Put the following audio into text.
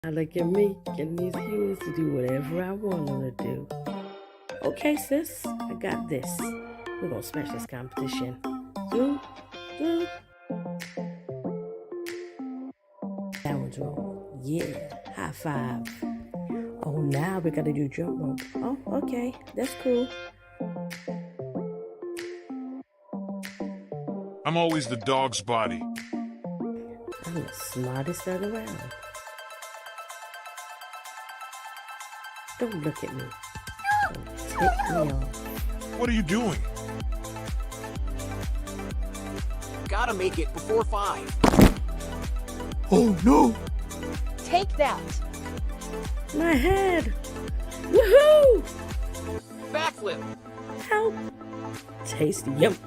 Now look at me, getting these humans to do whatever I want them to do. Okay, sis, I got this. We're gonna smash this competition. Zoom, zoom. That one's wrong. Yeah, high five. Oh, now we gotta do jump rope. Oh, okay, that's cool. I'm always the dog's body. I'm the smartest thing around. Don't look at me. Don't tip me off. What are you doing? Gotta make it before 5. Oh no! Take that! My head! Woohoo! Backflip! Help! Tasty, yum.